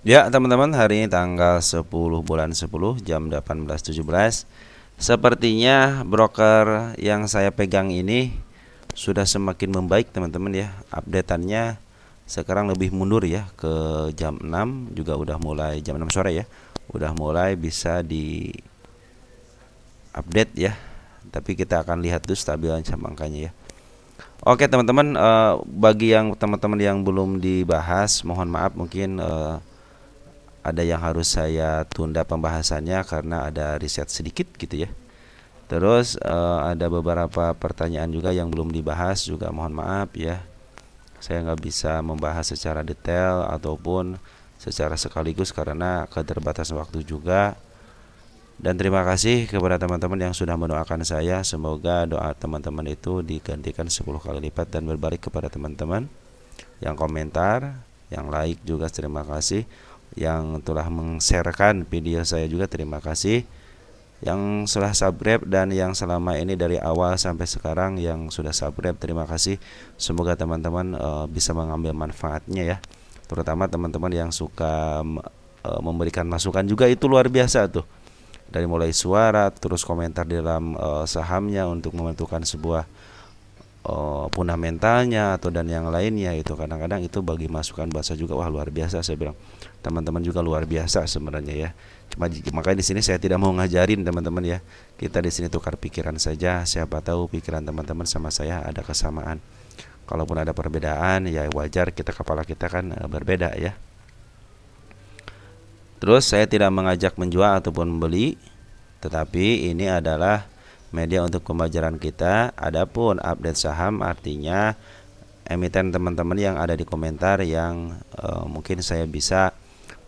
Ya, teman-teman, hari ini tanggal 10 bulan 10 jam 18.17. Sepertinya broker yang saya pegang ini sudah semakin membaik, teman-teman ya. Updateannya sekarang lebih mundur ya ke jam 6, juga udah mulai jam 6 sore ya. Udah mulai bisa di update ya. Tapi kita akan lihat dulu stabilan sama angkanya ya. Oke, teman-teman, bagi yang teman-teman yang belum dibahas, mohon maaf mungkin ada yang harus saya tunda pembahasannya karena ada riset sedikit gitu ya. Terus ada beberapa pertanyaan juga yang belum dibahas, juga mohon maaf ya. Saya nggak bisa membahas secara detail ataupun secara sekaligus karena keterbatasan waktu juga. Dan terima kasih kepada teman-teman yang sudah mendoakan saya. Semoga doa teman-teman itu digantikan 10 kali lipat dan berbalik kepada teman-teman yang komentar, yang like juga terima kasih, yang telah meng-sharekan video saya juga terima kasih, yang sudah subscribe dan yang selama ini dari awal sampai sekarang yang sudah subscribe terima kasih. Semoga teman-teman bisa mengambil manfaatnya ya. Terutama teman-teman yang suka memberikan masukan juga, itu luar biasa tuh. Dari mulai suara terus komentar di dalam sahamnya untuk menentukan sebuah fundamentalnya atau dan yang lainnya, itu kadang-kadang itu bagi masukan bahasa juga wah luar biasa. Saya bilang teman-teman juga luar biasa sebenarnya ya. Cuma makanya di sini saya tidak mau ngajarin teman-teman ya. Kita di sini tukar pikiran saja. Siapa tahu pikiran teman-teman sama saya ada kesamaan. Kalaupun ada perbedaan ya wajar, kita kepala kita kan berbeda ya. Terus saya tidak mengajak menjual ataupun membeli, tetapi ini adalah media untuk pembelajaran kita. Adapun update saham artinya emiten teman-teman yang ada di komentar yang mungkin saya bisa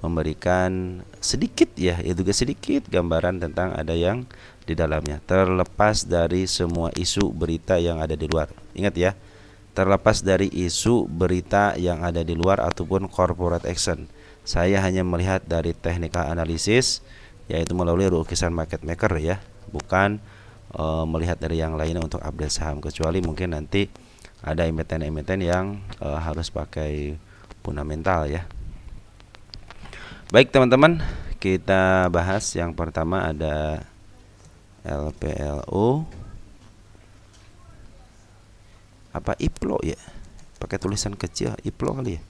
memberikan sedikit ya, itu juga sedikit gambaran tentang ada yang di dalamnya, terlepas dari semua isu berita yang ada di luar. Ingat ya, terlepas dari isu berita yang ada di luar ataupun corporate action, saya hanya melihat dari technical analysis, yaitu melalui lukisan market maker ya, bukan melihat dari yang lainnya untuk update saham, kecuali mungkin nanti ada emiten-emiten yang harus pakai fundamental ya. Baik teman-teman, kita bahas yang pertama ada LPLO. Apa IPLO ya? Pakai tulisan kecil IPLO kali ya.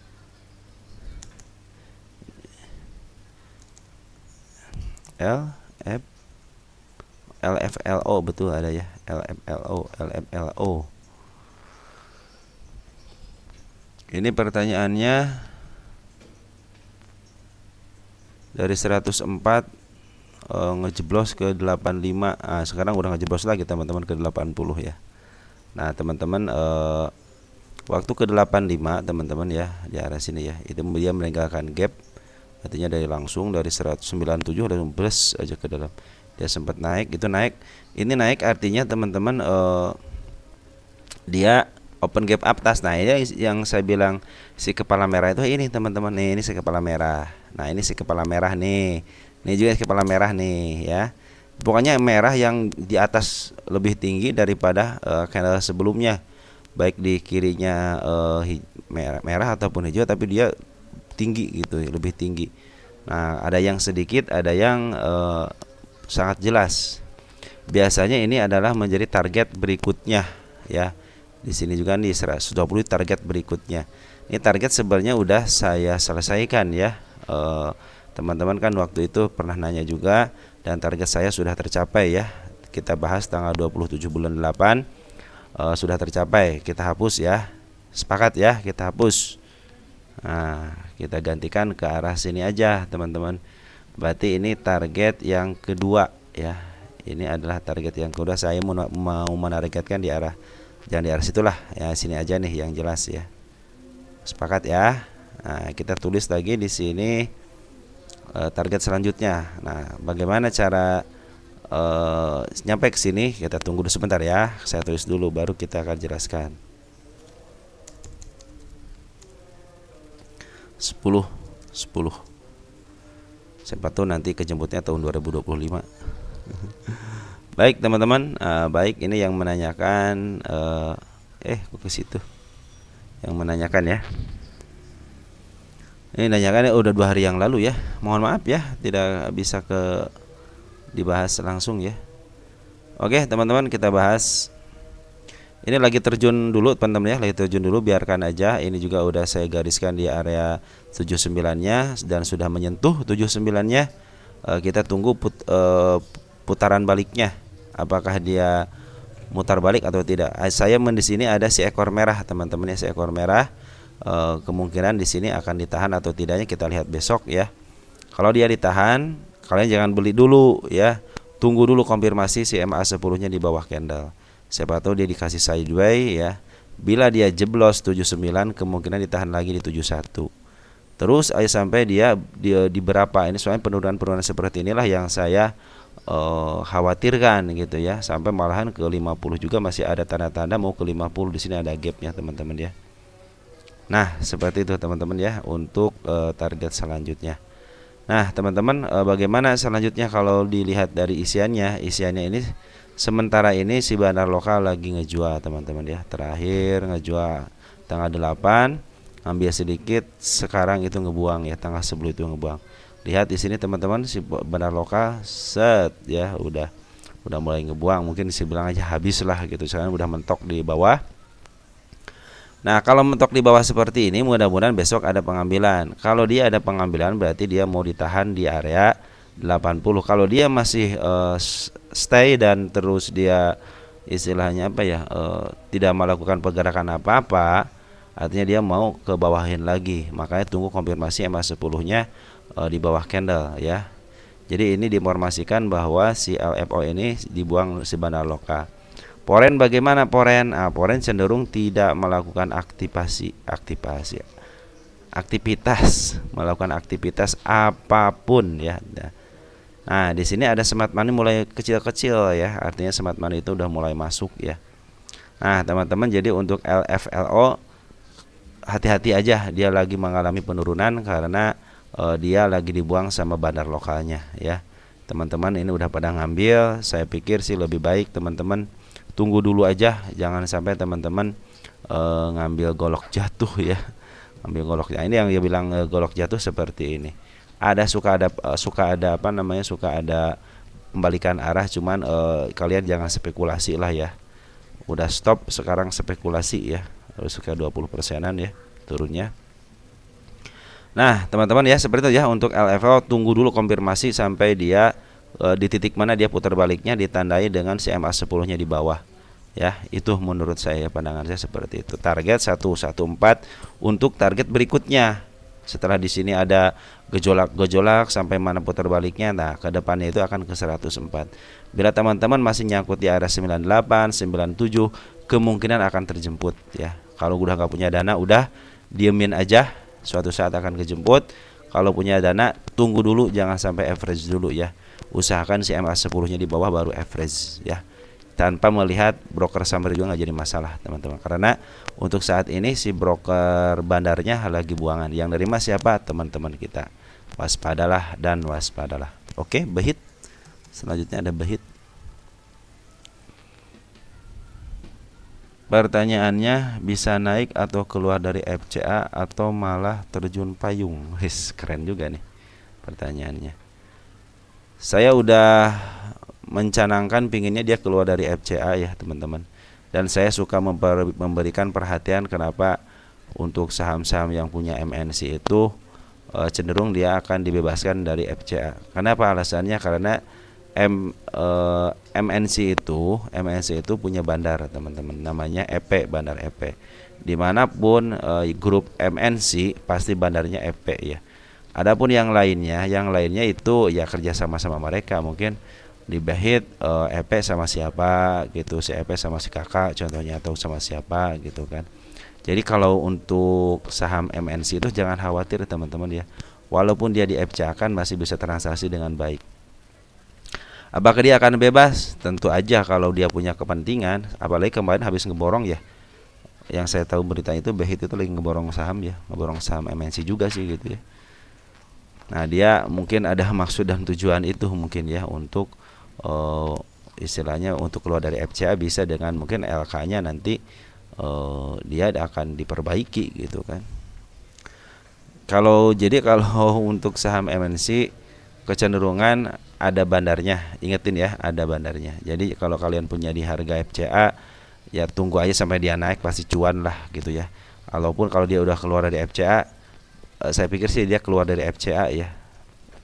LF LFLO betul ada ya, LFLO. Ini pertanyaannya dari 104 ngejeblos ke 85. Sekarang udah ngejeblos lagi teman-teman ke 80 ya. Nah, teman-teman waktu ke 85 teman-teman ya di arah sini ya. Itu dia meninggalkan gap. Artinya dari langsung dari 197 langsung bus aja ke dalam. Dia sempat naik, itu naik. Ini naik artinya teman-teman dia open gap atas. Nah, ini yang saya bilang si kepala merah itu ini teman-teman nih, ini si kepala merah. Nah, ini si kepala merah nih. Ini juga si kepala merah nih ya. Pokoknya merah yang di atas lebih tinggi daripada candle sebelumnya. Baik di kirinya merah ataupun hijau, tapi dia tinggi gitu, lebih tinggi. Nah, ada yang sedikit, ada yang sangat jelas. Biasanya ini adalah menjadi target berikutnya ya. Di sini juga nih 120 target berikutnya. Ini target sebenarnya udah saya selesaikan ya. Teman-teman kan waktu itu pernah nanya juga dan target saya sudah tercapai ya. Kita bahas tanggal 27 bulan 8 sudah tercapai. Kita hapus ya. Sepakat ya, kita hapus. Nah, kita gantikan ke arah sini aja teman-teman. Berarti ini target yang kedua ya. Ini adalah target yang kedua. Saya mau menargetkan di arah, jangan di arah situlah ya, sini aja nih yang jelas ya. Sepakat ya. Nah, kita tulis lagi di sini target selanjutnya. Nah, bagaimana cara nyampe ke sini? Kita tunggu dulu sebentar ya. Saya tulis dulu baru kita akan jelaskan. 10 siapa tahu nanti kejemputnya tahun 2025. Baik teman-teman, baik ini yang menanyakan kok ke situ yang menanyakan ya. Ini nanyakan udah 2 hari yang lalu ya. Mohon maaf ya, tidak bisa dibahas langsung ya. Oke, teman-teman, kita bahas. Ini lagi terjun dulu teman-teman ya, lagi terjun dulu, biarkan aja. Ini juga udah saya gariskan di area 79-nya dan sudah menyentuh 79-nya. Kita tunggu putaran baliknya. Apakah dia mutar balik atau tidak? Saya di sini ada si ekor merah teman-teman ya, si ekor merah. Kemungkinan di sini akan ditahan atau tidaknya kita lihat besok ya. Kalau dia ditahan, kalian jangan beli dulu ya. Tunggu dulu konfirmasi si MA10-nya di bawah candle. Siapa tahu dia dikasih sideway ya. Bila dia jeblos 79, kemungkinan ditahan lagi di 71. Terus aja sampai dia di berapa ini, soalnya penurunan-penurunan seperti inilah yang saya khawatirkan gitu ya. Sampai malahan ke 50 juga masih ada tanda-tanda mau ke 50, di sini ada gapnya teman-teman ya. Nah, seperti itu teman-teman ya untuk target selanjutnya. Nah, teman-teman, bagaimana selanjutnya kalau dilihat dari isiannya? Isiannya ini sementara ini si bandar lokal lagi ngejual teman-teman ya. Terakhir ngejual tanggal 8, ambil sedikit, sekarang itu ngebuang ya, tanggal 10 itu ngebuang. Lihat di sini teman-teman, si bandar lokal set ya udah mulai ngebuang, mungkin bisa bilang aja habis lah gitu. Sekarang udah mentok di bawah. Nah, kalau mentok di bawah seperti ini, mudah-mudahan besok ada pengambilan. Kalau dia ada pengambilan, berarti dia mau ditahan di area 80. Kalau dia masih stay dan terus dia istilahnya apa ya, tidak melakukan pergerakan apa-apa, artinya dia mau ke bawahin lagi. Makanya tunggu konfirmasi MA10-nya di bawah candle ya. Jadi ini diinformasikan bahwa si LFO ini dibuang si bandar lokal. Poren bagaimana poren? Poren cenderung tidak melakukan melakukan aktivitas apapun ya. Nah, di sini ada smart money mulai kecil-kecil ya, artinya smart money itu udah mulai masuk ya. Nah, teman-teman, jadi untuk LFLO hati-hati aja, dia lagi mengalami penurunan karena dia lagi dibuang sama bandar lokalnya ya. Teman-teman ini udah pada ngambil, saya pikir sih lebih baik teman-teman tunggu dulu aja, jangan sampai teman-teman ngambil golok jatuh ya. Ngambil golok. Nah, ini yang dia bilang golok jatuh seperti ini. Suka ada apa namanya? Suka ada pembalikan arah, cuman kalian jangan spekulasi lah ya. Udah stop sekarang spekulasi ya. Suka 20%-an ya turunnya. Nah, teman-teman ya, seperti itu ya untuk LFO, tunggu dulu konfirmasi sampai dia di titik mana dia putar baliknya, ditandai dengan si MA10-nya di bawah. Ya, itu menurut saya, pandangan saya seperti itu. Target 114 untuk target berikutnya. Setelah di sini ada gejolak sampai mana putar baliknya, nah ke depannya itu akan ke 104. Bila teman-teman masih nyangkut di area 98, 97, kemungkinan akan terjemput ya. Kalau udah nggak punya dana, udah diemin aja, suatu saat akan kejemput. Kalau punya dana, tunggu dulu, jangan sampai average dulu ya. Usahakan si MA10-nya di bawah baru average ya. Tanpa melihat broker summary juga nggak jadi masalah teman-teman. Karena untuk saat ini si broker bandarnya lagi buangan. Yang nerima siapa? Teman-teman kita. Waspadalah dan waspadalah. Oke, Behit. Selanjutnya ada Behit. Pertanyaannya, bisa naik atau keluar dari FCA atau malah terjun payung? Keren juga nih pertanyaannya. Saya udah mencanangkan pinginnya dia keluar dari FCA ya teman-teman. Dan saya suka memberikan perhatian kenapa untuk saham-saham yang punya MNC itu cenderung dia akan dibebaskan dari FCA. Kenapa alasannya? Karena MNC itu punya bandar teman-teman, namanya EP, bandar EP. Dimanapun grup MNC pasti bandarnya EP ya. Adapun yang lainnya itu ya kerja sama mereka, mungkin di Behit EP sama siapa gitu, si EP sama si kakak contohnya, atau sama siapa gitu kan. Jadi kalau untuk saham MNC itu jangan khawatir teman-teman ya, walaupun dia di FCA kan masih bisa transaksi dengan baik. Apakah dia akan bebas? Tentu aja kalau dia punya kepentingan, apalagi kemarin habis ngeborong ya. Yang saya tahu berita itu Behit itu lagi ngeborong saham ya, ngeborong saham MNC juga sih gitu ya. Nah, dia mungkin ada maksud dan tujuan itu mungkin ya, untuk istilahnya untuk keluar dari FCA bisa dengan mungkin LK-nya nanti dia akan diperbaiki gitu kan. Kalau untuk saham MNC kecenderungan ada bandarnya, ingetin ya, ada bandarnya. Jadi kalau kalian punya di harga FCA, ya tunggu aja sampai dia naik, pasti cuan lah gitu ya. Walaupun kalau dia udah keluar dari FCA, saya pikir sih dia keluar dari FCA ya,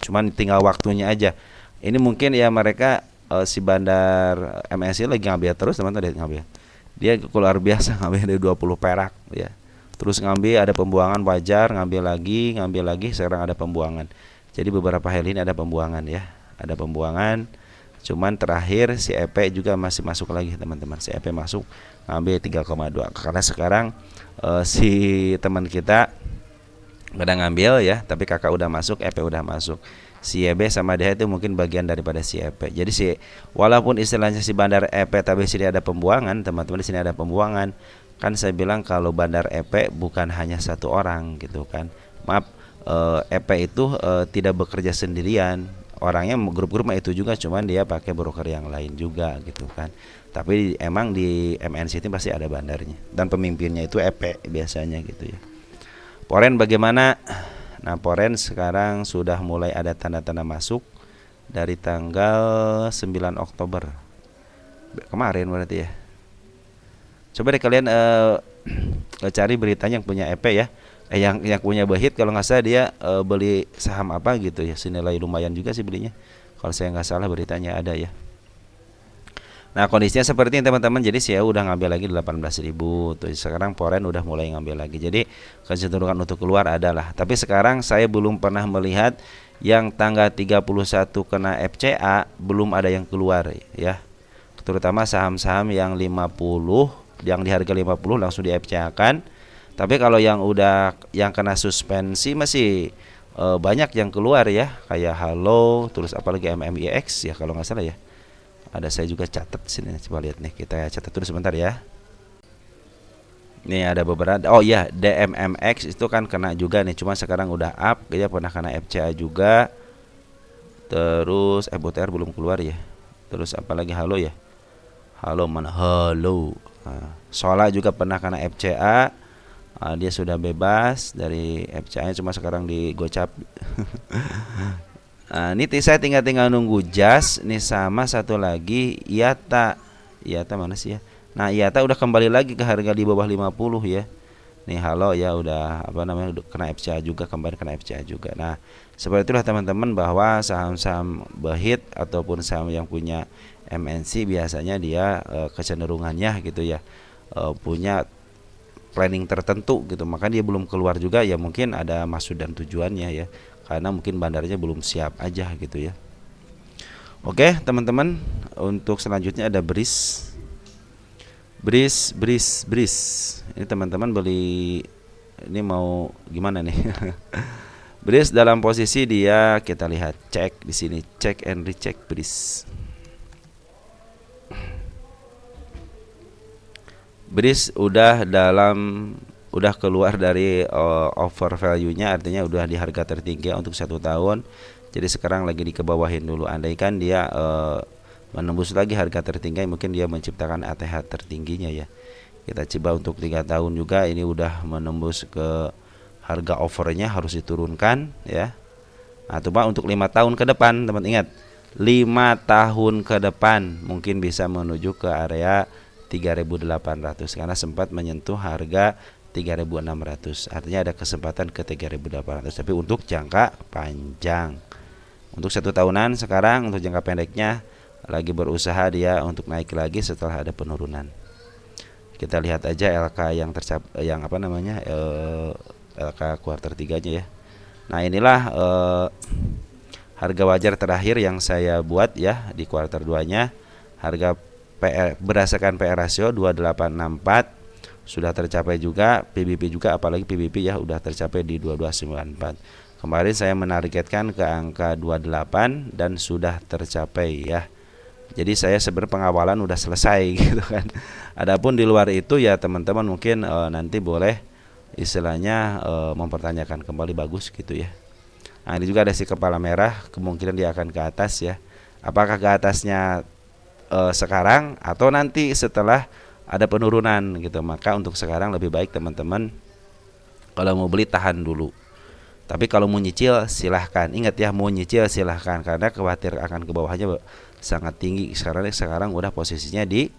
cuman tinggal waktunya aja. Ini mungkin ya mereka, si bandar MNC lagi ngambil terus teman-teman, dia ngambil, dia keluar biasa ngambil dari 20 perak ya, terus ngambil, ada pembuangan wajar, ngambil lagi, sekarang ada pembuangan. Jadi beberapa hari ini ada pembuangan ya, ada pembuangan. Cuman terakhir si EP juga masih masuk lagi teman-teman, si EP masuk ngambil 3,2, karena sekarang si teman kita kadang ngambil ya, tapi kakak udah masuk, EP udah masuk. Si EB sama DH itu mungkin bagian daripada si EP. Jadi walaupun istilahnya si bandar EP, tapi sini ada pembuangan, teman-teman, di sini ada pembuangan. Kan saya bilang kalau bandar EP bukan hanya satu orang gitu kan. Maaf, EP itu tidak bekerja sendirian. Orangnya grup-grup itu juga, cuman dia pakai broker yang lain juga gitu kan. Tapi emang di MNC itu pasti ada bandarnya, dan pemimpinnya itu EP biasanya gitu ya. Poren bagaimana? Nah, Poren sekarang sudah mulai ada tanda-tanda masuk dari tanggal 9 Oktober kemarin berarti ya. Coba deh kalian cari beritanya yang punya EP ya. Yang punya Bahit, kalau nggak salah dia beli saham apa gitu ya, senilai lumayan juga sih belinya. Kalau saya nggak salah beritanya ada ya. Nah, kondisinya seperti ini teman-teman. Jadi saya udah ngambil lagi 18.000 tuh. Sekarang Poren udah mulai ngambil lagi. Jadi kecenderungan untuk keluar adalah. Tapi sekarang saya belum pernah melihat yang tanggal 31 kena FCA, belum ada yang keluar ya. Terutama saham-saham yang 50, yang di harga 50 langsung di FCA kan. Tapi kalau yang udah yang kena suspensi masih banyak yang keluar ya, kayak Halo, terus apalagi MMIX ya kalau nggak salah ya. Ada saya juga catat sini, coba lihat nih, kita catat dulu sebentar ya. Nih ada beberapa. Oh iya, DMMX itu kan kena juga nih, cuma sekarang udah up, dia pernah kena FCA juga. Terus FOTR belum keluar ya. Terus apalagi Halo ya. Halo mana? Halo. Nah, Sola juga pernah kena FCA. Dia sudah bebas dari FCA-nya, cuma sekarang di gocap. Ini saya tinggal nunggu jas nih, sama satu lagi IATA. IATA mana sih ya? Nah, IATA udah kembali lagi ke harga di bawah 50 ya. Nih Halo ya udah udah kena FCA juga, kembali kena FCA juga. Nah, seperti itulah teman-teman, bahwa saham-saham Bahit ataupun saham yang punya MNC biasanya dia kecenderungannya gitu ya, punya planning tertentu gitu. Maka dia belum keluar juga ya, mungkin ada maksud dan tujuannya ya, karena mungkin bandarnya belum siap aja gitu ya. Oke teman-teman, untuk selanjutnya ada BRIS. Ini teman-teman beli, ini mau gimana nih? BRIS dalam posisi dia, kita lihat, cek di sini, cek and recheck BRIS. BRIS udah keluar dari over value-nya, artinya udah di harga tertinggi untuk 1 tahun. Jadi sekarang lagi dikebawahin dulu. Andaikan dia menembus lagi harga tertinggi, mungkin dia menciptakan ATH tertingginya ya. Kita coba untuk 3 tahun juga, ini udah menembus ke harga overnya, harus diturunkan ya. Nah, coba untuk 5 tahun ke depan, teman ingat, 5 tahun ke depan mungkin bisa menuju ke area 3.800, karena sempat menyentuh harga 3.600. Artinya ada kesempatan ke 3.800, tapi untuk jangka panjang. Untuk 1 tahunan sekarang, untuk jangka pendeknya lagi berusaha dia untuk naik lagi setelah ada penurunan. Kita lihat aja LK yang tercapai, yang LK kuartal 3-nya ya. Nah, inilah harga wajar terakhir yang saya buat ya di kuartal 2-nya. Harga PR berdasarkan PR rasio 2864 sudah tercapai juga, PBB juga, apalagi PBB ya udah tercapai di 2294. Kemarin saya menargetkan ke angka 28 dan sudah tercapai ya. Jadi saya sebenarnya pengawalan udah selesai gitu kan. Adapun di luar itu ya teman-teman mungkin nanti boleh istilahnya mempertanyakan kembali, bagus gitu ya. Nah, ini juga ada si kepala merah, kemungkinan dia akan ke atas ya. Apakah ke atasnya sekarang atau nanti setelah ada penurunan gitu. Maka untuk sekarang lebih baik teman-teman kalau mau beli tahan dulu. Tapi kalau mau nyicil silahkan. Ingat ya, mau nyicil silahkan karena khawatir akan ke bawahnya sangat tinggi. Sekarang udah posisinya di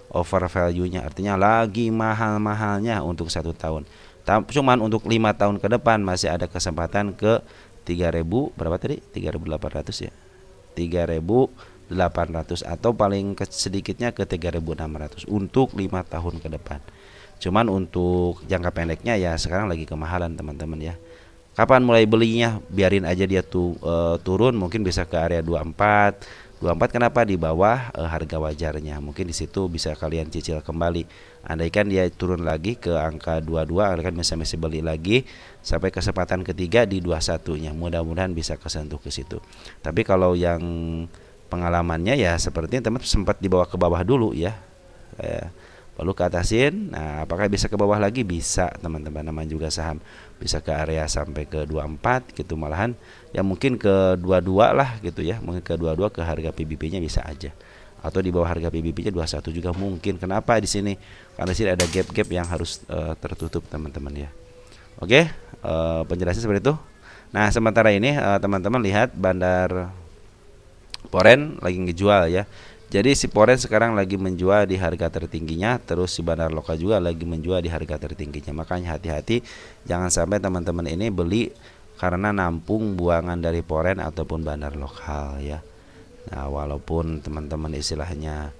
over value-nya, artinya lagi mahal-mahalnya untuk 1 tahun. Cuman untuk 5 tahun ke depan masih ada kesempatan ke 3.000 berapa tadi? 3.800 ya. 3.800 atau paling sedikitnya ke 3.600 untuk 5 tahun ke depan. Cuman untuk jangka pendeknya ya sekarang lagi kemahalan teman-teman ya. Kapan mulai belinya? Biarin aja dia turun, mungkin bisa ke area 24 kenapa di bawah harga wajarnya. Mungkin di situ bisa kalian cicil kembali. Andaikan dia turun lagi ke angka 22, kalian bisa beli lagi sampai kesempatan ketiga di 21-nya. Mudah-mudahan bisa kesentuh ke situ. Tapi kalau yang pengalamannya ya sepertinya teman sempat dibawa ke bawah dulu ya. Lalu ke atasin. Nah, apakah bisa ke bawah lagi? Bisa, teman-teman. Namanya juga saham. Bisa ke area sampai ke 24 gitu, malahan ya mungkin ke 22 lah gitu ya. Mungkin ke 22 ke harga PBB-nya bisa aja. Atau di bawah harga PBB-nya 21 juga mungkin. Kenapa di sini? Karena di sini ada gap-gap yang harus tertutup, teman-teman ya. Oke, penjelasan seperti itu. Nah, sementara ini teman-teman lihat Bandar Poren lagi ngejual ya. Jadi si Poren sekarang lagi menjual di harga tertingginya, terus si Bandar Lokal juga lagi menjual di harga tertingginya. Makanya hati-hati, jangan sampai teman-teman ini beli karena nampung buangan dari Poren ataupun Bandar Lokal ya. Nah, walaupun teman-teman istilahnya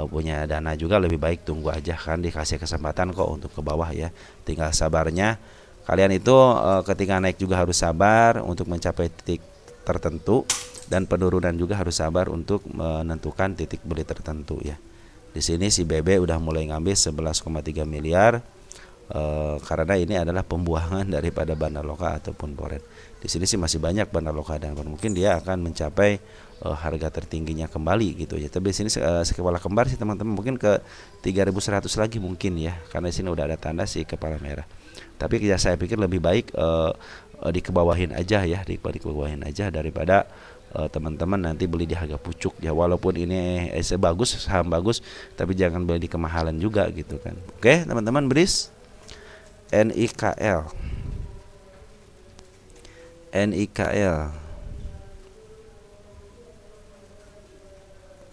punya dana juga, lebih baik tunggu aja, kan dikasih kesempatan kok untuk ke bawah ya. Tinggal sabarnya. Kalian itu ketika naik juga harus sabar untuk mencapai titik tertentu. Dan penurunan juga harus sabar untuk menentukan titik beli tertentu ya. Di sini si BB udah mulai ngambil 11,3 miliar karena ini adalah pembuangan daripada Bandar Lokal ataupun Poren. Di sini sih masih banyak Bandar Lokal dan mungkin dia akan mencapai harga tertingginya kembali gitu ya. Tapi di sini sekepala kembar sih teman-teman, mungkin ke 3.100 lagi mungkin ya, karena di sini udah ada tanda si kepala merah. Tapi ya saya pikir lebih baik dikebawahin aja ya, dikebawahin aja daripada teman-teman nanti beli di harga pucuk ya. Walaupun ini bagus, saham bagus, tapi jangan beli di kemahalan juga gitu kan. Oke teman-teman, BRIS NIKL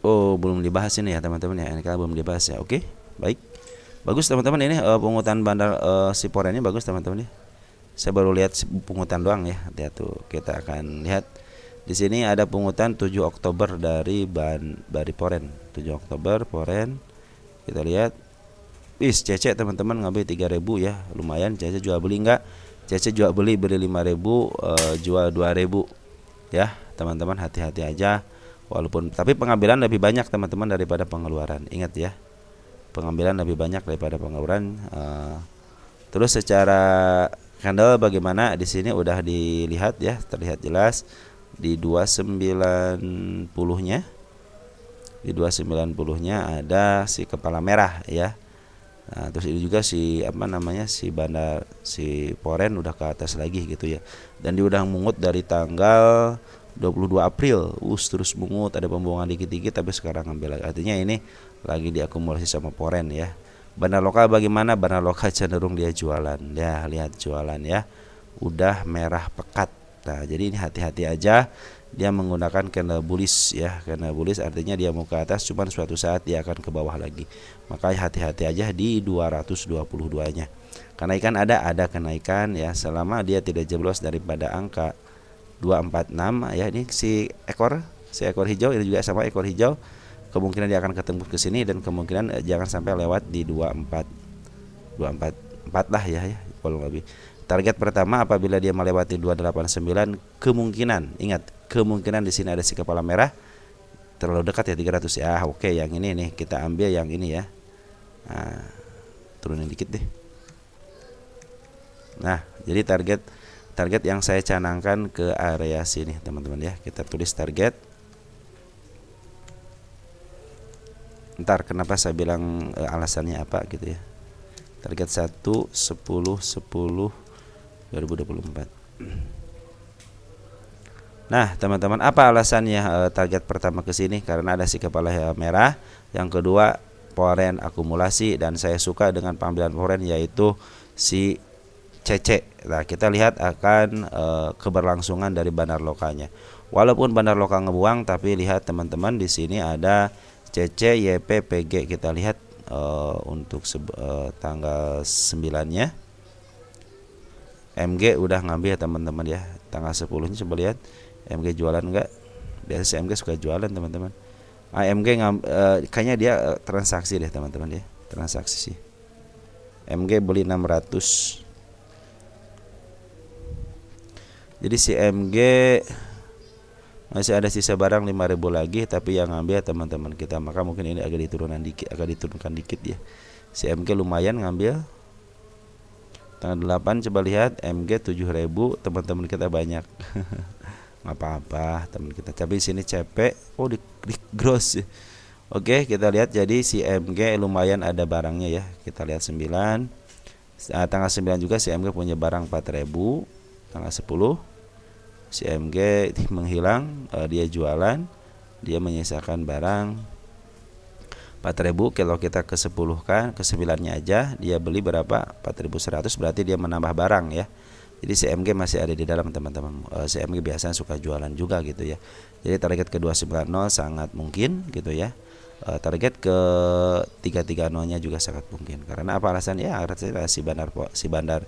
oh belum dibahas ini ya teman-teman ya, NIKL belum dibahas ya. Oke baik, bagus teman-teman, ini pungutan bandar si Poren ini bagus teman-teman ya. Saya baru lihat pungutan doang ya. Lihat tuh, kita akan lihat di sini ada pungutan 7 Oktober dari Poren. 7 Oktober Poren. Kita lihat. Cece teman-teman ngambil 3.000 ya. Lumayan. Cece jual beli enggak? Cece jual beli 5.000, jual 2.000. Ya, teman-teman hati-hati aja. Walaupun tapi pengambilan lebih banyak teman-teman daripada pengeluaran. Ingat ya. Pengambilan lebih banyak daripada pengeluaran. Terus secara candle bagaimana? Di sini udah dilihat ya, terlihat jelas. Di 290-nya ada si kepala merah ya. Nah, terus ini juga si si Poren udah ke atas lagi gitu ya. Dan dia udah mungut dari tanggal 22 April. Terus mungut, ada pembuangan dikit-dikit tapi sekarang ambil lagi. Artinya ini lagi diakumulasi sama Poren ya. Bandar Lokal bagaimana? Bandar Lokal cenderung dia jualan. Ya, lihat jualan ya. Udah merah pekat. Nah, jadi ini hati-hati aja, dia menggunakan candle bullish ya. Candle bullish artinya dia mau ke atas, cuman suatu saat dia akan ke bawah lagi. Makanya hati-hati aja di 222-nya. Kenaikan ada kenaikan ya, selama dia tidak jeblos daripada angka 246 ya. Ini si ekor hijau, ini juga sama ekor hijau. Kemungkinan dia akan ketemu ke sini dan kemungkinan jangan sampai lewat di 244 lah ya kurang lebih. Target pertama apabila dia melewati 289, kemungkinan di sini ada si kepala merah terlalu dekat ya 300 ya. Oke, yang ini nih kita ambil yang ini ya. Nah, turunin dikit deh. Nah, jadi target yang saya canangkan ke area sini teman-teman ya. Kita tulis target. Ntar kenapa saya bilang alasannya apa gitu ya. Target 1 10 2024. Nah, teman-teman, apa alasannya target pertama ke sini? Karena ada si kepala merah. Yang kedua, Poren akumulasi, dan saya suka dengan pengambilan Poren yaitu si CC. Nah, kita lihat akan keberlangsungan dari bandar lokalnya. Walaupun bandar lokal ngebuang, tapi lihat teman-teman di sini ada CC, YP, PG. Kita lihat untuk tanggal 9-nya. MG udah ngambil ya teman-teman ya. Tanggal 10-nya coba lihat MG jualan enggak? Biasa si MG suka jualan teman-teman. AMG kayaknya dia transaksi deh teman-teman ya. Transaksi sih. MG beli 600. Jadi si MG masih ada sisa barang 5.000 lagi, tapi yang ngambil teman-teman kita, maka mungkin ini agak diturunkan dikit ya. Si MG lumayan ngambil. Tanggal 8 coba lihat MG 7.000, teman-teman kita banyak. Nggak apa-apa teman kita. Tapi di sini CP di gross. Oke, kita lihat jadi si MG lumayan ada barangnya ya. Kita lihat 9. Tanggal 9 juga si MG punya barang 4.000. Tanggal 10 si MG menghilang, dia jualan, dia menyisakan barang 4.000. Kalau kita ke 10 kan, ke 9-nya aja dia beli berapa? 4.100, berarti dia menambah barang ya. Jadi si MG masih ada di dalam teman-teman. Si MG biasanya suka jualan juga gitu ya. Jadi target ke 290 sangat mungkin gitu ya. Target ke 330-nya juga sangat mungkin. Karena apa alasan? Ya artinya si bandar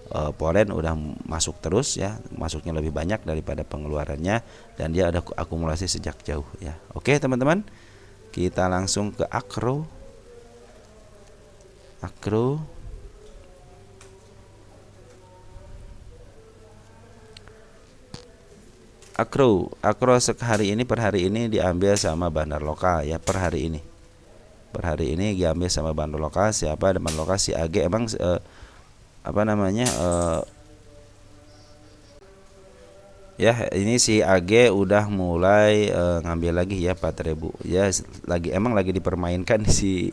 Polen udah masuk terus ya, masuknya lebih banyak daripada pengeluarannya, dan dia ada akumulasi sejak jauh ya. Oke teman-teman, kita langsung ke Akro. Akro hari ini per hari ini diambil sama bandar lokal ya, per hari ini diambil sama bandar lokal. Siapa? Bandar lokal si AG. Emang ya ini si AG udah mulai ngambil lagi ya 4.000 ya, lagi dipermainkan si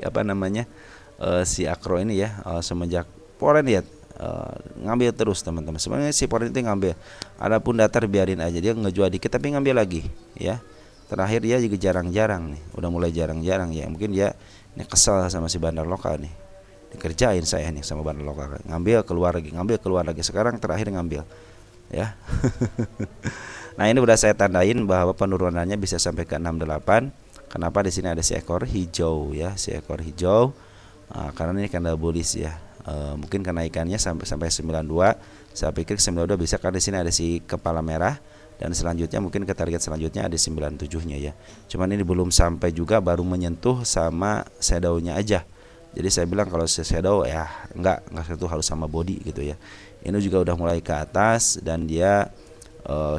si Akro ini ya, semenjak Polen ya, ngambil terus teman-teman. Sebenarnya si Polen itu ngambil, adapun datar biarin aja, dia ngejual dikit tapi ngambil lagi ya. Terakhir dia juga jarang-jarang nih, udah mulai jarang-jarang ya, mungkin dia ini kesel sama si bandar lokal nih, dikerjain saya nih sama bandar lokal, ngambil keluar lagi, sekarang terakhir ngambil ya. Nah ini udah saya tandain bahwa penurunannya bisa sampai ke 68. Kenapa? Di sini ada si ekor hijau ya, si ekor hijau. Karena ini candle bullish ya. Mungkin kenaikannya sampai 92. Saya pikir 92 bisa, karena di sini ada si kepala merah, dan selanjutnya mungkin ke target selanjutnya ada 97-nya ya. Cuman ini belum sampai juga, baru menyentuh sama shadow-nya aja. Jadi saya bilang kalau shadow ya enggak itu harus sama body gitu ya. Ini juga udah mulai ke atas, dan dia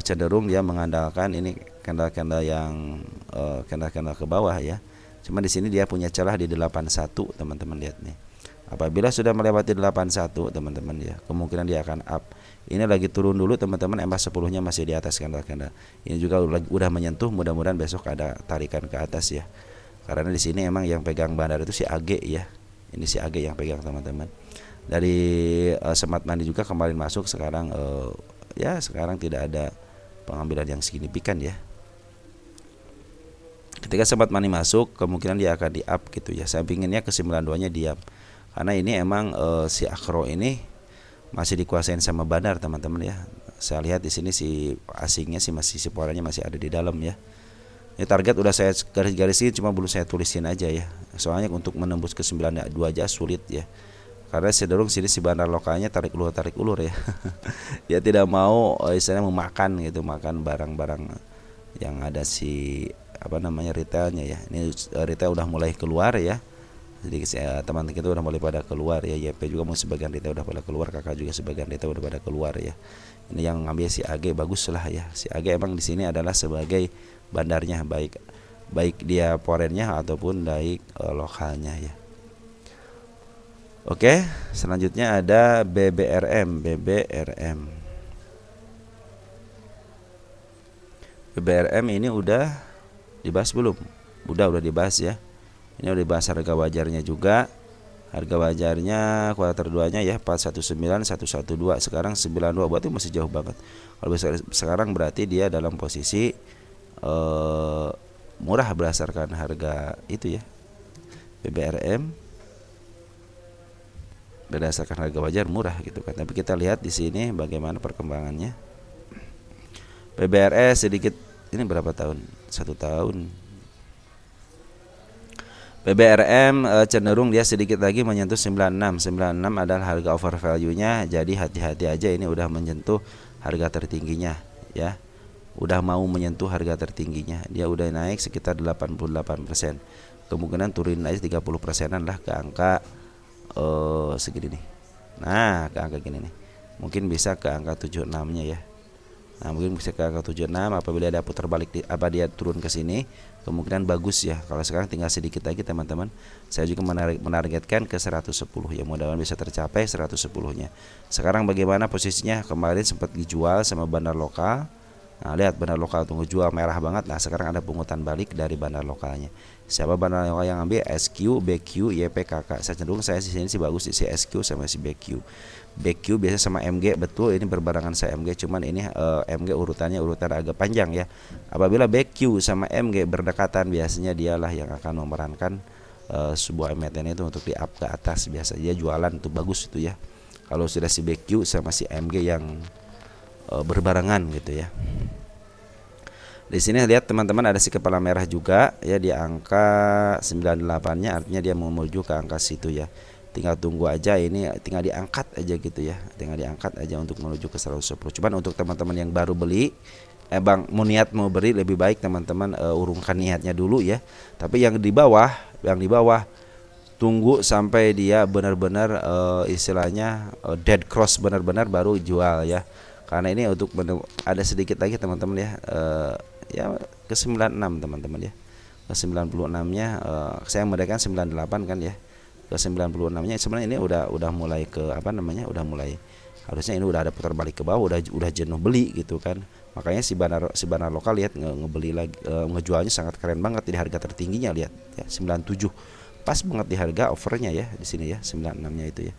cenderung dia mengandalkan ini candle-candle yang candle-candle ke bawah ya. Cuma di sini dia punya celah di 81, teman-teman lihat nih. Apabila sudah melewati 81 teman-teman ya, kemungkinan dia akan up. Ini lagi turun dulu teman-teman, EMA 10-nya masih di atas candle-candle. Ini juga udah menyentuh, mudah-mudahan besok ada tarikan ke atas ya. Karena di sini emang yang pegang bandar itu si AG ya. Ini si AG yang pegang teman-teman. Dari Smart Money juga kemarin masuk, sekarang sekarang tidak ada pengambilan yang signifikan ya. Ketika Smart Money masuk, kemungkinan dia akan di up gitu ya. Saya pinginnya ke 92-nya diam. Karena ini emang si Akro ini masih dikuasain sama bandar teman-teman ya. Saya lihat di sini si asingnya si porannya masih ada di dalam ya. Ini target udah saya garis-garisin, cuma belum saya tulisin aja ya. Soalnya untuk menembus ke 92 aja sulit ya. Karena cenderung sini si bandar lokalnya tarik ulur ya. Dia tidak mau istilahnya makan barang-barang yang ada si retailnya ya. Ini retail udah mulai keluar ya. Jadi teman kita udah mulai pada keluar ya. YP juga mau sebagian retail udah pada keluar, kakak juga sebagian retail udah pada keluar ya. Ini yang ngambil si AG, bagus lah ya. Si AG emang di sini adalah sebagai bandarnya, baik dia foreignnya ataupun baik lokalnya ya. Oke, selanjutnya ada BBRM. BBRM ini udah dibahas belum? Udah dibahas ya. Ini udah dibahas harga wajarnya juga. Harga wajarnya kuartal 2-nya ya 419 112, sekarang 92, berarti masih jauh banget. Kalau sekarang berarti dia dalam posisi murah berdasarkan harga itu ya. BBRM berdasarkan harga wajar murah gitu kan. Tapi kita lihat di sini bagaimana perkembangannya. PBRS sedikit, ini berapa tahun? 1 tahun. PBRM cenderung dia sedikit lagi menyentuh 96. 96 adalah harga over value-nya, jadi hati-hati aja, ini udah menyentuh harga tertingginya ya. Udah mau menyentuh harga tertingginya. Dia udah naik sekitar 88%. Kemungkinan turun aja 30%-an lah ke angka segini nih. Nah, ke angka gini nih. Mungkin bisa ke angka 76-nya ya. Nah, mungkin bisa ke angka 76 apabila ada putar balik dia turun ke sini, kemungkinan bagus ya. Kalau sekarang tinggal sedikit lagi teman-teman. Saya juga menargetkan ke 110 ya, mudah-mudahan bisa tercapai 110-nya. Sekarang bagaimana posisinya? Kemarin sempat dijual sama bandar lokal. Nah, lihat bandar lokal tunggu jual merah banget. Nah, sekarang ada pungutan balik dari bandar lokalnya. Siapa bandar lokal yang ambil? SQ, BQ, YPKK. Saya cenderung saya di sini sih bagus si SQ sama si BQ. BQ biasa sama MG, betul ini berbarengan saya MG, cuman ini MG urutannya urutan agak panjang ya. Apabila BQ sama MG berdekatan, biasanya dialah yang akan memerankan sebuah emiten itu untuk di up ke atas. Biasa dia jualan itu bagus itu ya. Kalau sudah si BQ sama si MG yang berbarengan gitu ya. Di sini lihat teman-teman ada si kepala merah juga ya di angka 98-nya, artinya dia mau menuju ke angka situ ya. Tinggal tunggu aja, ini tinggal diangkat aja gitu ya. Tinggal diangkat aja untuk menuju ke 110. Cuman untuk teman-teman yang baru beli, mau niat mau beli, lebih baik teman-teman urungkan niatnya dulu ya. Tapi yang di bawah tunggu sampai dia benar-benar istilahnya dead cross benar-benar baru jual ya. Karena ini untuk ada sedikit lagi teman-teman ya. Ya ke 96 teman-teman ya. Ke 96-nya saya mereka 98 kan ya. Ke 96-nya sebenarnya ini udah mulai ke udah mulai, harusnya ini udah ada putar balik ke bawah, udah jenuh beli gitu kan. Makanya si bandar lokal lihat ngebeli lagi, ngejualnya sangat keren banget di harga tertingginya, lihat ya 97. Pas banget di harga overnya ya di sini ya 96-nya itu ya.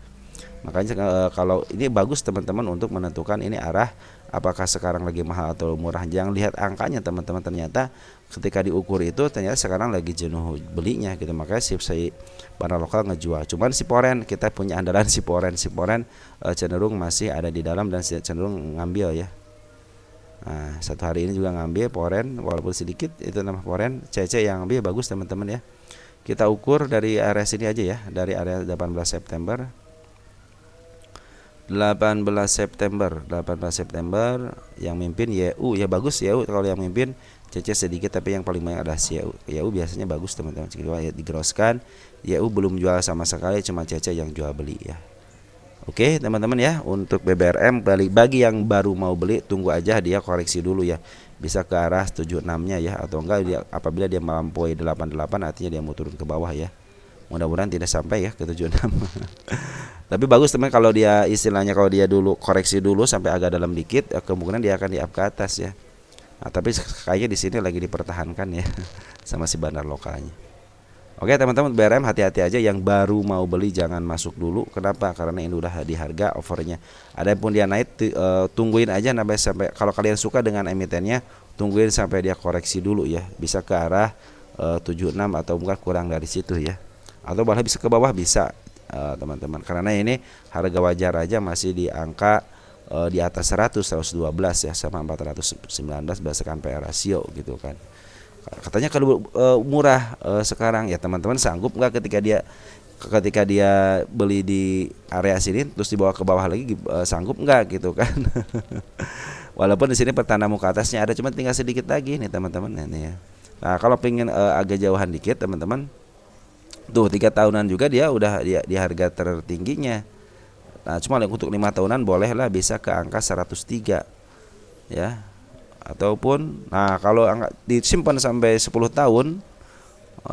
Makanya kalau ini bagus teman-teman untuk menentukan ini arah apakah sekarang lagi mahal atau murah. Jangan lihat angkanya teman-teman, ternyata ketika diukur itu ternyata sekarang lagi jenuh belinya gitu. Makanya si bandar lokal ngejual. Cuman si Poren, kita punya andalan si Poren cenderung masih ada di dalam dan cenderung ngambil ya. Nah, satu hari ini juga ngambil Poren walaupun sedikit, itu nama Poren. CC yang ngambil bagus teman-teman ya. Kita ukur dari area sini aja ya, dari area 18 September yang mimpin YU ya, bagus YU kalau yang mimpin. CC sedikit tapi yang paling banyak adalah si YU. YU biasanya bagus teman-teman. Jadi digroskan, YU belum jual sama sekali, cuma CC yang jual beli ya. Oke teman-teman ya, untuk BBRM bagi yang baru mau beli, tunggu aja dia koreksi dulu ya. Bisa ke arah 76-nya ya, atau enggak apabila dia melampaui 88 artinya dia mau turun ke bawah ya. Mudah-mudahan tidak sampai ya ke 76. Tapi bagus teman kalau dia istilahnya kalau dia dulu koreksi dulu sampai agak dalam dikit, kemungkinan dia akan di up ke atas ya. Nah, tapi kayaknya di sini lagi dipertahankan ya sama si bandar lokalnya. Oke teman-teman, BRM hati-hati aja, yang baru mau beli jangan masuk dulu. Kenapa? Karena ini udah di harga overnya. Adapun dia naik tungguin aja sampai kalau kalian suka dengan emitennya, tungguin sampai dia koreksi dulu ya. Bisa ke arah 76 atau mungkin kurang dari situ ya. Atau bahkan bisa ke bawah bisa teman-teman. Karena ini harga wajar aja masih di angka di atas 112 ya, sama 419 berdasarkan PR rasio gitu kan. Katanya kalau murah sekarang ya teman-teman, sanggup nggak ketika dia beli di area sini terus dibawa ke bawah lagi, sanggup nggak gitu kan. Walaupun di sini pertanda muka atasnya ada, cuma tinggal sedikit lagi nih teman-teman ini ya. Nah kalau pengen agak jauhan dikit teman-teman, tuh 3 tahunan juga dia udah di harga tertingginya. Nah cuma untuk 5 tahunan bolehlah bisa ke angka 103 ya. Ataupun kalau disimpan sampai 10 tahun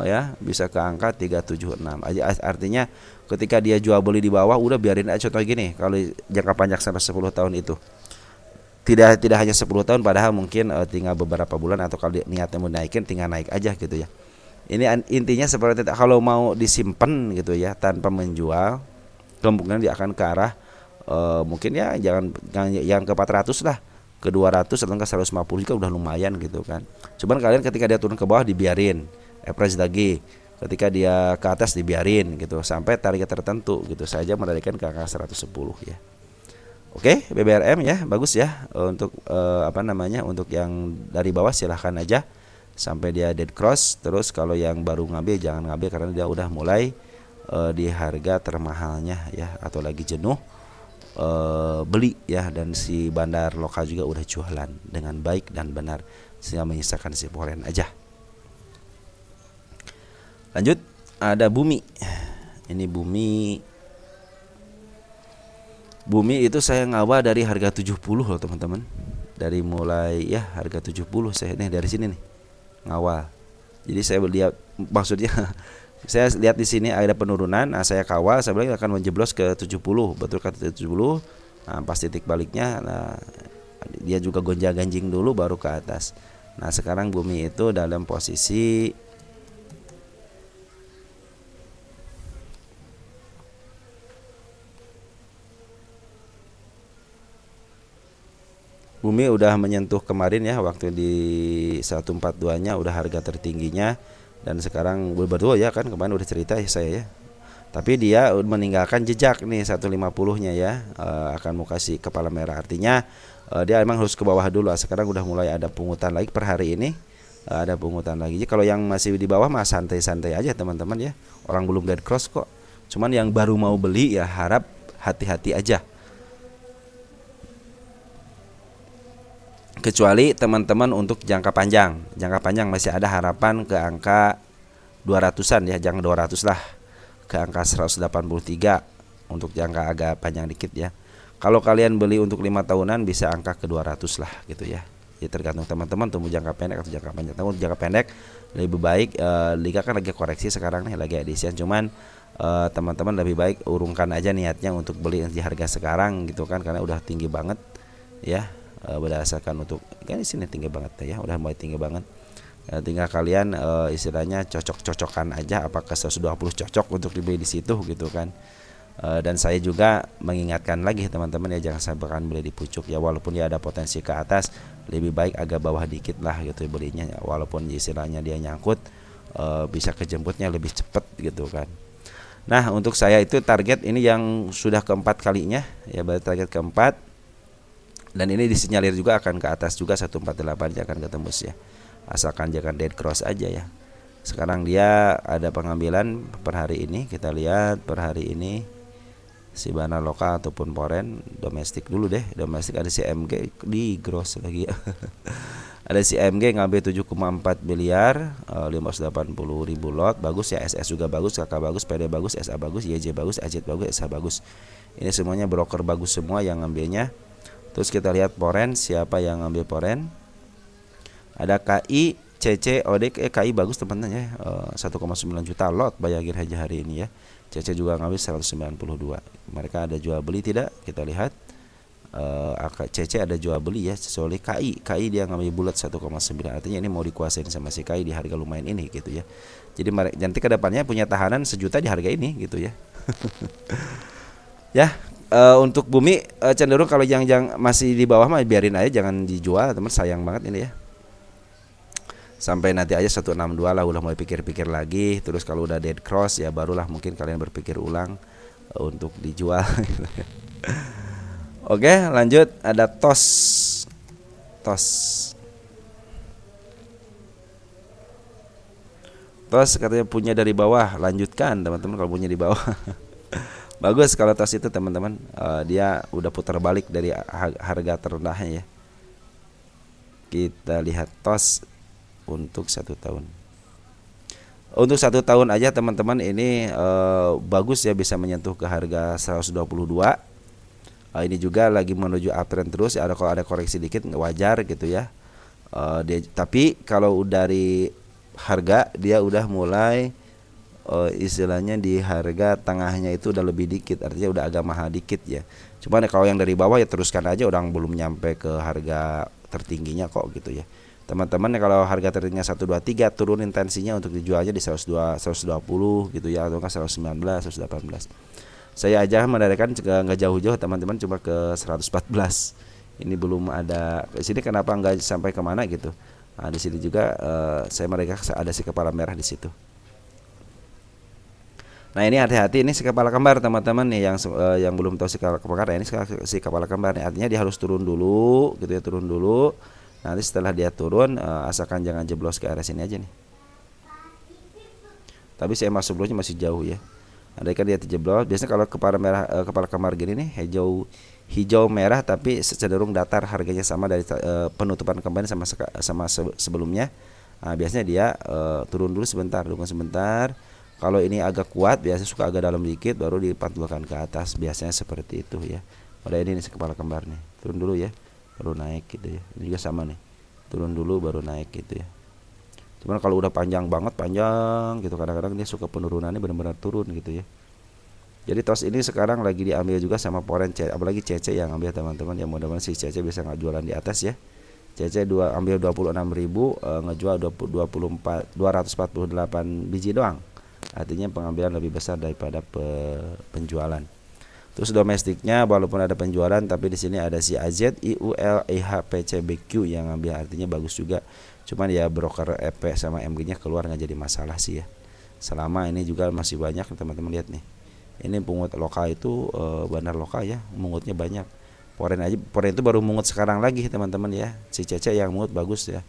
ya bisa ke angka 376 aja. Artinya ketika dia jual beli di bawah udah biarin aja. Contoh gini, kalau jangka panjang sampai 10 tahun itu tidak hanya 10 tahun, padahal mungkin tinggal beberapa bulan, atau kalau niatnya mau naikin tinggal naik aja gitu ya. Ini intinya seperti itu. Kalau mau disimpan gitu ya tanpa menjual, kemungkinan dia akan ke arah mungkin ya jangan yang ke 400 lah, ke 200 atau ke 150 juga udah lumayan gitu kan. Cuman kalian ketika dia turun ke bawah dibiarin, average lagi. Ketika dia ke atas dibiarin gitu sampai target tertentu gitu saja menarikan ke angka 110 ya. Oke, BBRM ya, bagus ya untuk untuk yang dari bawah silahkan aja sampai dia dead cross. Terus kalau yang baru ngambil jangan ngambil karena dia udah mulai di harga termahalnya ya, atau lagi jenuh beli ya, dan si bandar lokal juga udah jualan dengan baik dan benar sehingga menyisakan si foreign aja. Lanjut, ada Bumi. Ini Bumi itu saya ngawal dari harga 70 loh teman-teman. Dari mulai ya harga 70 saya nih dari sini nih ngawal. Jadi saya lihat maksudnya saya lihat di sini ada penurunan, nah saya kawal, saya bilang akan menjeblos ke 70, betul kata 70. Nah, pas titik baliknya dia juga gonjang-ganjing dulu baru ke atas. Nah, sekarang Bumi itu dalam posisi Bumi udah menyentuh kemarin ya waktu di 142-nya udah harga tertingginya, dan sekarang berdua ya kan kemarin udah cerita ya saya ya. Tapi dia meninggalkan jejak nih 150-nya ya, akan mau kasih kepala merah, artinya dia emang harus ke bawah dulu. Sekarang udah mulai ada pungutan lagi per hari ini, ada pungutan lagi. Jadi kalau yang masih di bawah mah santai-santai aja teman-teman ya. Orang belum dead cross kok. Cuman yang baru mau beli ya harap hati-hati aja. Kecuali teman-teman untuk jangka panjang masih ada harapan ke angka 200-an ya, jangan 200 lah, ke angka 183 untuk jangka agak panjang dikit ya. Kalau kalian beli untuk 5 tahunan bisa angka ke 200 lah gitu ya. Ya tergantung teman-teman tumbuh jangka pendek atau jangka panjang. Tunggu jangka pendek lebih baik, liga kan lagi koreksi sekarang nih, lagi edisian, cuman teman-teman lebih baik urungkan aja niatnya untuk beli di harga sekarang gitu kan, karena udah tinggi banget ya. Berdasarkan untuk kan di sini tinggi banget ya, udah mulai tinggi banget. Tinggal kalian istilahnya cocok-cocokan aja apakah 120 cocok untuk dibeli di situ gitu kan. Dan saya juga mengingatkan lagi teman-teman ya, jangan sampai beli di pucuk ya, walaupun dia ada potensi ke atas lebih baik agak bawah dikit lah gitu belinya ya, walaupun istilahnya dia nyangkut bisa kejemputnya lebih cepat gitu kan. Nah, untuk saya itu target ini yang sudah keempat kalinya ya, berarti target keempat. Dan ini disinyalir juga akan ke atas juga 148 akan ketembus ya. Asalkan jangan dead cross aja ya. Sekarang dia ada pengambilan per hari ini, kita lihat per hari ini si bandar lokal ataupun foreign, domestik dulu deh. Domestik ada si MG di gross lagi ya. Ada si MG ngambil 7,4 miliar, 580 ribu lot, bagus ya. SS juga bagus, KK bagus, PD bagus, SA bagus, YJ bagus, AZ bagus, SH bagus. Ini semuanya broker bagus semua yang ngambilnya. Terus kita lihat foreign, siapa yang ngambil foreign? Ada KI, CC, OD. KI bagus teman-teman ya, 1,9 juta lot bayangin aja hari ini ya. CC juga ngambil 192. Mereka ada jual beli tidak? Kita lihat. CC ada jual beli ya, soalnya KI dia ngambil bulat 1,9, artinya ini mau dikuasain sama si KI di harga lumayan ini gitu ya. Jadi nanti kedepannya punya tahanan sejuta di harga ini gitu ya. Ya. Untuk Bumi cenderung kalau yang masih di bawah mah biarin aja, jangan dijual teman, sayang banget ini ya. Sampai nanti aja 162 lah udah mulai pikir-pikir lagi. Terus kalau udah dead cross ya barulah mungkin kalian berpikir ulang untuk dijual. Oke, lanjut ada TOS. TOS katanya punya dari bawah, lanjutkan teman-teman kalau punya di bawah. Bagus kalau TOS itu teman-teman, dia udah putar balik dari harga terendahnya ya. Kita lihat TOS untuk 1 tahun. Untuk 1 tahun aja teman-teman ini bagus ya, bisa menyentuh ke harga 122. Ini juga lagi menuju uptrend terus. Kalau ada koreksi dikit wajar gitu ya. Tapi kalau dari harga dia udah mulai istilahnya di harga tengahnya itu udah lebih dikit, artinya udah agak mahal dikit ya. Cuman kalau yang dari bawah ya teruskan aja, orang belum nyampe ke harga tertingginya kok gitu ya. Teman-teman kalau harga tertingginya 123 turunin tensinya untuk dijualnya di 102, 120 gitu ya, atau 119, 118. Saya aja mendaratkan nggak jauh-jauh teman-teman, cuma ke 114. Ini belum ada di sini, kenapa nggak sampai kemana gitu. Nah, di sini juga saya mereka ada si kepala merah di situ. Nah ini hati-hati, ini si kepala kembar teman-teman nih yang belum tahu si kepala kembar. Nah, ini si kepala kembar nih, artinya dia harus turun dulu gitu ya, turun dulu. Nanti setelah dia turun, asalkan jangan jeblos ke arah sini aja nih. Tapi saya masuk sebelumnya masih jauh ya. Andai kan dia terjeblos, biasanya kalau kepala merah, kepala kembar gini nih, hijau merah tapi cenderung datar, harganya sama dari penutupan kembali sama sebelumnya. Nah, biasanya dia turun dulu sebentar, tunggu sebentar. Kalau ini agak kuat, biasanya suka agak dalam dikit, baru dipantulkan ke atas. Biasanya seperti itu ya. Pada ini nih kepala kembar nih, turun dulu ya, baru naik gitu ya. Ini juga sama nih, turun dulu baru naik gitu ya. Cuman kalau udah panjang banget, panjang gitu, kadang-kadang dia suka penurunannya benar-benar turun gitu ya. Jadi tos ini sekarang lagi diambil juga sama Poren, apalagi Cece yang ambil teman-teman. Ya mudah-mudahan si Cece bisa nggak jualan di atas ya. Cece ambil 26.000, ngejual 248 biji doang. Artinya pengambilan lebih besar daripada penjualan. Terus domestiknya walaupun ada penjualan, tapi di sini ada si AZ IUL IHPCBQ yang ngambil, artinya bagus juga. Cuman ya broker EP sama MG-nya keluar nggak jadi masalah sih ya. Selama ini juga masih banyak teman-teman, lihat nih. Ini pungut lokal itu bandar lokal ya, mungutnya banyak. Poren itu baru mungut sekarang lagi teman-teman ya. Si Cece yang mungut bagus ya.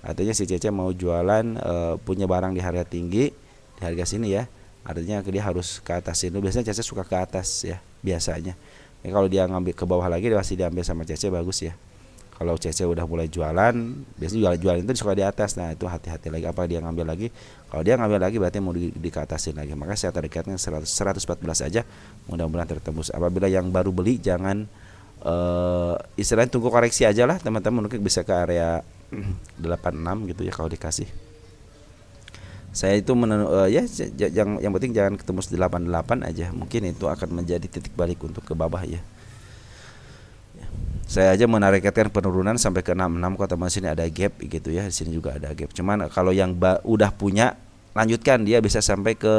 Artinya si Cece mau jualan punya barang di harga tinggi, di harga sini ya. Artinya dia harus ke atas ini. Biasanya Cece suka ke atas ya, biasanya. Kalau dia ngambil ke bawah lagi, dia pasti diambil sama Cece, bagus ya. Kalau Cece udah mulai jualan, biasanya jualan itu suka di atas. Nah itu hati-hati lagi, apa dia ngambil lagi. Kalau dia ngambil lagi berarti mau di ke atasin lagi. Maka saya targetnya 114 aja, mudah-mudahan tertembus. Apabila yang baru beli jangan istilahnya tunggu koreksi aja lah teman-teman, mungkin bisa ke area 86 gitu ya kalau dikasih. Saya itu ya yang penting jangan ketemu 88 aja, mungkin itu akan menjadi titik balik untuk ke bawah ya. Saya aja menargetkan penurunan sampai ke 66, kok teman sini ada gap gitu ya, di sini juga ada gap. Cuman kalau yang udah punya lanjutkan, dia bisa sampai ke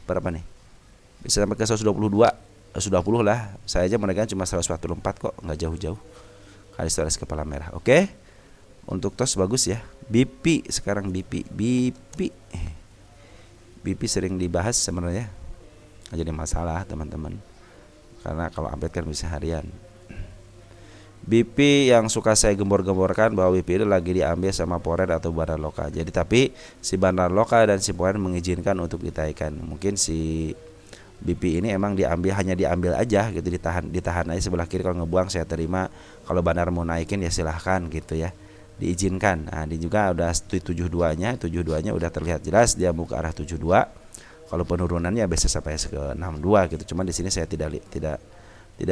berapa nih? Bisa sampai ke 122, 120 lah. Saya aja menargetkan cuma 144 kok, nggak jauh-jauh. Kali stories kepala merah. Oke. Untuk tos bagus ya. BP sekarang BP sering dibahas sebenarnya. Nggak jadi masalah teman-teman. Karena kalau update kan bisa harian. BP yang suka saya gembor-gemborkan bahwa BP itu lagi diambil sama Poren atau bandar lokal. Jadi tapi si bandar lokal dan si Poren mengizinkan untuk ditaikan. Mungkin si BP ini emang hanya diambil aja gitu, ditahan aja sebelah kiri, kalau ngebuang saya terima. Kalau bandar mau naikin ya silahkan gitu ya, diizinkan. Nah ini juga udah 72-nya udah terlihat jelas dia mau ke arah 72. Kalau penurunannya biasa sampai ke 62 gitu. Cuman di sini saya tidak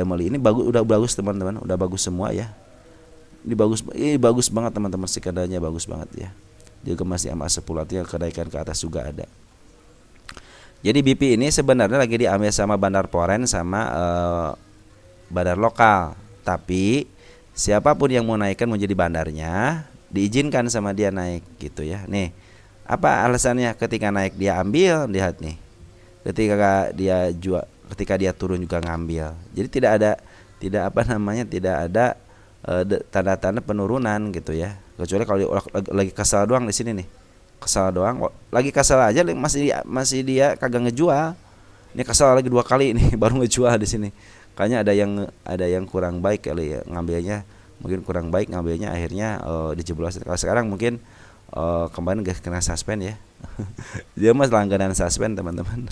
meli. Ini bagus, udah bagus teman-teman, udah bagus semua ya. Ini bagus banget teman-teman, sekadanya bagus banget ya. Dia masih sama 10, artinya kenaikan ke atas juga ada. Jadi BP ini sebenarnya lagi diambil sama bandar Poren sama bandar lokal. Tapi siapapun yang mau naikkan menjadi bandarnya diizinkan sama dia naik gitu ya. Nih, apa alasannya? Ketika naik dia ambil, lihat nih. Ketika dia turun juga ngambil. Jadi tidak ada tanda-tanda penurunan gitu ya. Kecuali kalau lagi kesal doang di sini nih. Kesal doang, lagi kesal aja masih dia kagak ngejual. Ini kesal lagi 2 kali ini baru ngejual di sini. Kayaknya ada yang kurang baik kali ya ngambilnya. Mungkin kurang baik ngambilnya, akhirnya dijeblos. Kalau sekarang mungkin kemarin gak kena suspend ya. Dia mas langganan suspend teman-teman.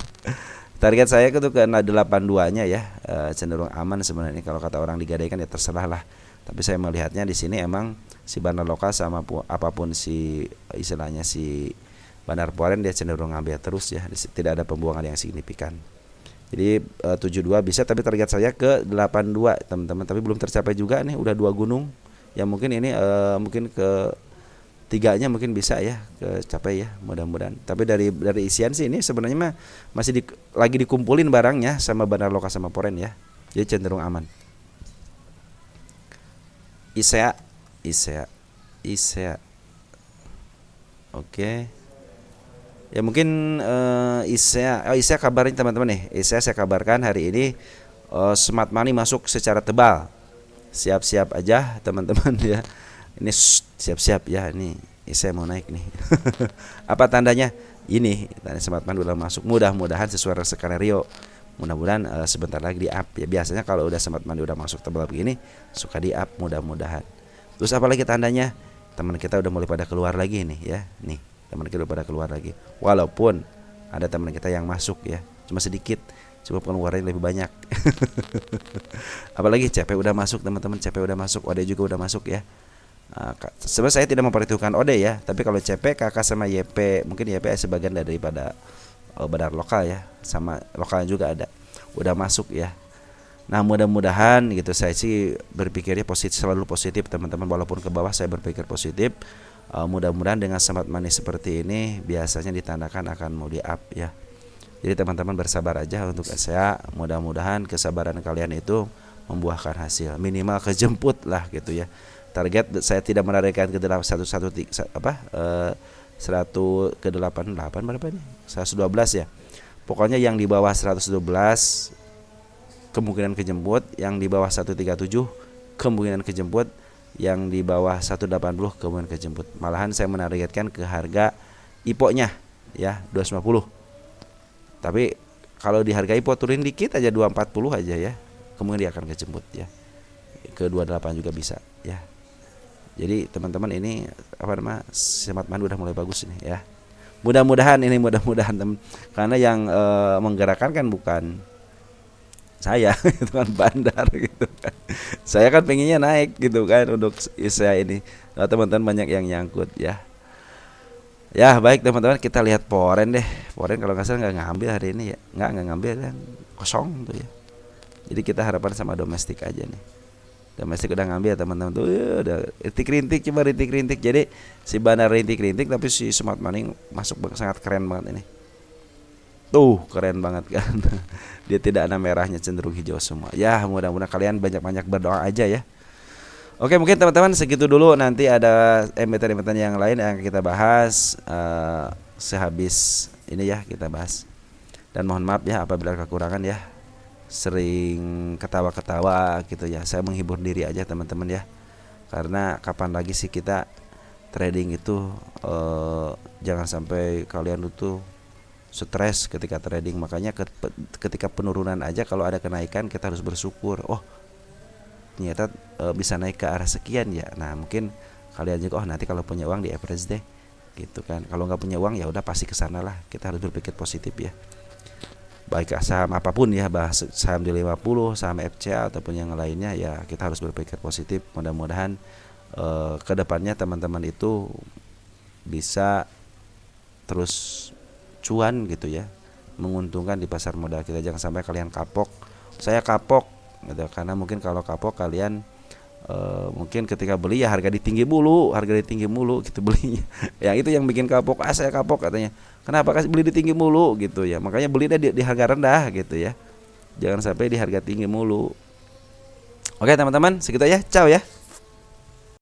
Target saya itu ke 82-nya ya, cenderung aman sebenarnya. Kalau kata orang digadaikan ya terserah lah. Tapi saya melihatnya di sini emang si bandar lokal sama apapun si istilahnya si bandar Poren dia cenderung ngambil terus ya. Tidak ada pembuangan yang signifikan. Jadi 72 bisa, tapi target saya ke 82 teman-teman. Tapi belum tercapai juga nih, udah 2 gunung. Ya mungkin ini mungkin ke 3-nya mungkin bisa ya kecapai ya, mudah-mudahan. Tapi dari isian sih ini sebenarnya mah masih lagi dikumpulin barangnya sama bandar lokal sama Poren ya. Jadi cenderung aman. ISEA. Oke. Ya mungkin ISEA kabarin teman-teman nih. ISEA saya kabarkan hari ini smart money masuk secara tebal. Siap-siap aja teman-teman ya. Ini siap-siap ya, ini ISEA mau naik nih. Apa tandanya? ini smart money udah masuk, mudah-mudahan sesuai skenario, mudah-mudahan sebentar lagi di up ya. Biasanya kalau udah smart money udah masuk tebal begini suka di up, mudah-mudahan. Terus apalagi tandanya teman kita udah mulai pada keluar lagi nih ya, nih teman kita udah pada keluar lagi, walaupun ada teman kita yang masuk ya, cuma sedikit, cuma pengeluarannya lebih banyak. Apalagi CP udah masuk teman-teman, CP udah masuk, OD juga udah masuk ya. Sebenarnya saya tidak memperhitungkan OD ya, tapi kalau CP, KK sama YP, mungkin YP sebagian daripada badan lokal ya, sama lokal juga ada, udah masuk ya. Nah mudah-mudahan gitu, saya sih berpikirnya positif, selalu positif teman-teman, walaupun ke bawah saya berpikir positif. Mudah-mudahan dengan smart money seperti ini biasanya ditandakan akan mau di up ya. Jadi teman-teman bersabar aja untuk SEA, mudah-mudahan kesabaran kalian itu membuahkan hasil, minimal kejemput lah gitu ya. Target saya tidak menarikkan ke 100 ke 88 berapa nih? 112 ya. Pokoknya yang di bawah 112 kemungkinan kejemput, yang di bawah 137 kemungkinan kejemput, yang di bawah 180 kemungkinan kejemput. Malahan saya menargetkan ke harga IPO-nya ya 250. Tapi kalau di harga IPO turun dikit aja 240 aja ya, kemungkinan dia akan kejemput ya. Ke 28 juga bisa ya. Jadi teman-teman ini smart money udah mulai bagus ini ya. Mudah-mudahan teman, karena yang menggerakkan kan bukan saya, itu kan bandar gitu kan. Saya kan pengennya naik gitu kan untuk saya ini. Nah, teman-teman banyak yang nyangkut ya. Ya baik teman-teman, kita lihat Poren deh. Poren kalau nggak salah nggak ngambil hari ini ya, nggak ngambil kan, kosong tuh ya. Jadi kita harapan sama domestik aja nih. Domestik udah ngambil teman-teman tuh ya, udah rintik-rintik, coba rintik-rintik. Jadi si bandar rintik-rintik, tapi si smart money masuk sangat keren banget ini. Tuh keren banget kan. Dia tidak ada merahnya, cenderung hijau semua. Ya mudah-mudahan kalian banyak-banyak berdoa aja ya. Oke, mungkin teman-teman segitu dulu. Nanti ada emiten-emiten yang lain yang kita bahas sehabis ini ya, kita bahas. Dan mohon maaf ya apabila kekurangan ya, sering ketawa-ketawa gitu ya. Saya menghibur diri aja teman-teman ya. Karena kapan lagi sih kita trading itu jangan sampai kalian itu stres ketika trading. Makanya ketika penurunan aja kalau ada kenaikan kita harus bersyukur. Oh ternyata bisa naik ke arah sekian ya. Nah mungkin kalian juga nanti kalau punya uang di average deh gitu kan. Kalau nggak punya uang ya udah pasti kesana lah. Kita harus berpikir positif ya. Baik saham apapun ya, bahas saham di 50, saham FCA ataupun yang lainnya ya, kita harus berpikir positif. Mudah-mudahan kedepannya teman-teman itu bisa terus cuan gitu ya, menguntungkan di pasar modal kita. Jangan sampai kalian kapok. Saya kapok gitu, karena mungkin kalau kapok kalian mungkin ketika beli ya harga ditinggi mulu gitu belinya. Yang itu yang bikin kapok. Saya kapok katanya. Kenapa beli ditinggi mulu gitu ya. Makanya beli di harga rendah gitu ya. Jangan sampai di harga tinggi mulu. Oke teman-teman, segitu aja. Ciao ya.